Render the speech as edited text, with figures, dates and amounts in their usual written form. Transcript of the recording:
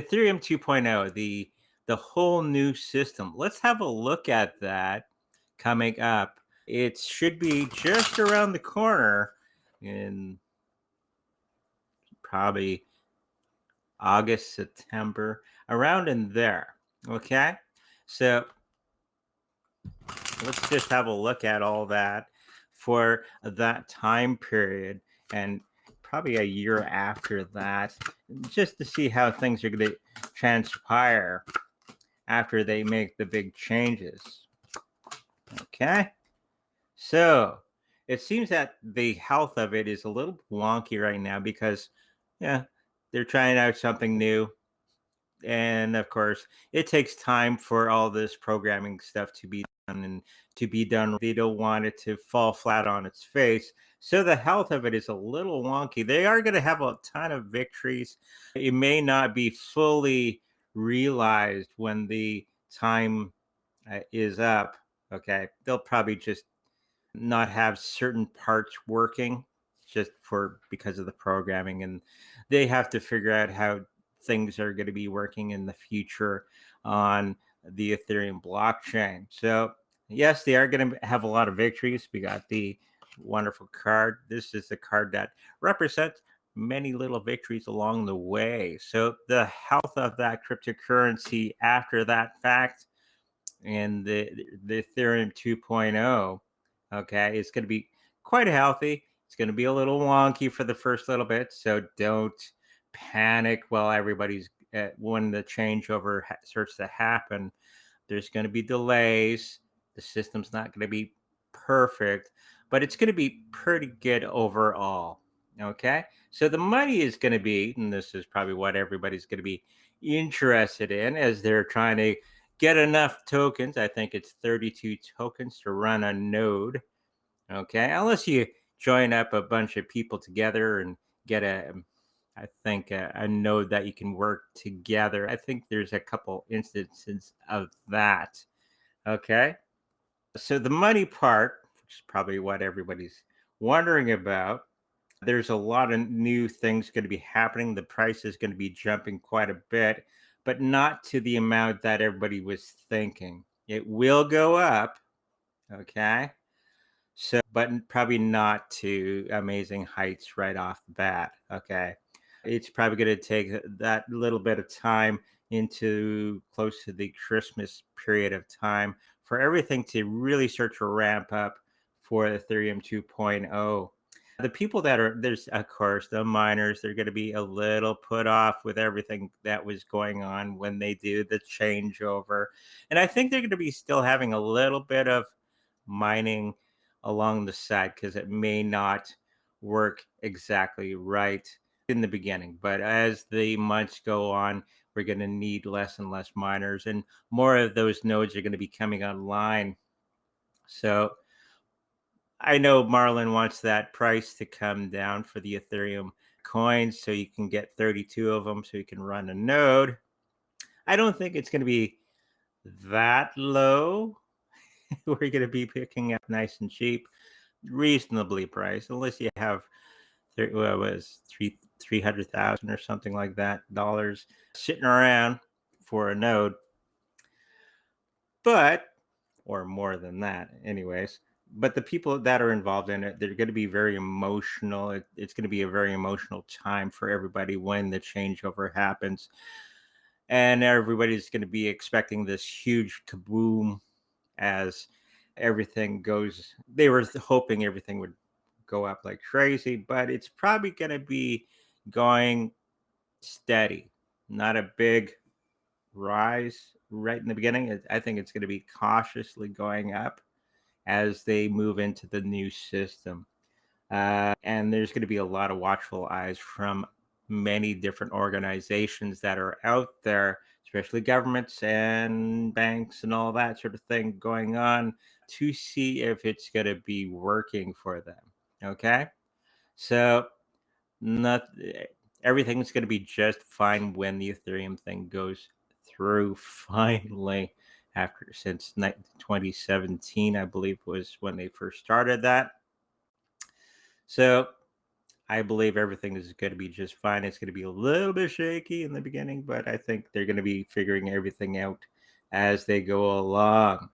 Ethereum 2.0, the whole new system. Let's have a look at that coming up. It should be just around the corner in probably August, September, around in there. Okay. So let's just have a look at all that for that time period and probably a year after that, just to see how things are going to transpire after they make the big changes. Okay. So it seems that the health of it is a little wonky right now because, yeah, they're trying out something new. And of course, it takes time for all this programming stuff to be done and to be done. They don't want it to fall flat on its face. So the health of it is a little wonky. They are going to have a ton of victories. It may not be fully realized when the time is up. Okay. They'll probably just not have certain parts working just for because of the programming, and they have to figure out how things are going to be working in the future on the Ethereum blockchain. So yes, they are going to have a lot of victories. We got the wonderful card. This is the card that represents many little victories along the way. So the health of that cryptocurrency after that fact and the Ethereum 2.0, okay, it's going to be quite healthy. It's going to be a little wonky for the first little bit, so don't panic while everybody's when the changeover starts to happen. There's going to be delays. The system's not going to be perfect, but it's going to be pretty good overall. Okay. So the money is going to be, and this is probably what everybody's going to be interested in as they're trying to get enough tokens. I think it's 32 tokens to run a node. Okay. Unless you join up a bunch of people together and get I think a node that you can work together. I think there's a couple instances of that. Okay. So the money part, which is probably what everybody's wondering about, there's a lot of new things going to be happening. The price is going to be jumping quite a bit, but not to the amount that everybody was thinking. It will go up. Okay. So, but probably not to amazing heights right off the bat. Okay. It's probably going to take that little bit of time into close to the Christmas period of time for everything to really start to ramp up for Ethereum 2.0. The people that are there's, of course, the miners, they're going to be a little put off with everything that was going on when they do the changeover. And I think they're going to be still having a little bit of mining along the side because it may not work exactly right in the beginning. But as the months go on, we're going to need less and less miners, and more of those nodes are going to be coming online. So I know Marlon wants that price to come down for the Ethereum coins so you can get 32 of them so you can run a node. I don't think it's going to be that low. We're going to be picking up nice and cheap, reasonably priced, unless you have what was 300,000 or something like that dollars sitting around for a node, but or more than that, anyways. But the people that are involved in it, they're going to be very emotional. It's going to be a very emotional time for everybody when the changeover happens, and everybody's going to be expecting this huge kaboom as everything goes. They were hoping everything would go up like crazy, but it's probably going to be going steady, not a big rise right in the beginning. I think it's going to be cautiously going up as they move into the new system. And there's going to be a lot of watchful eyes from many different organizations that are out there, especially governments and banks and all that sort of thing going on to see if it's going to be working for them. Okay. So, not everything's going to be just fine when the Ethereum thing goes through finally after since 2017 I believe was when they first started that. So I believe everything is going to be just fine. It's going to be a little bit shaky in the beginning, but I think they're going to be figuring everything out as they go along.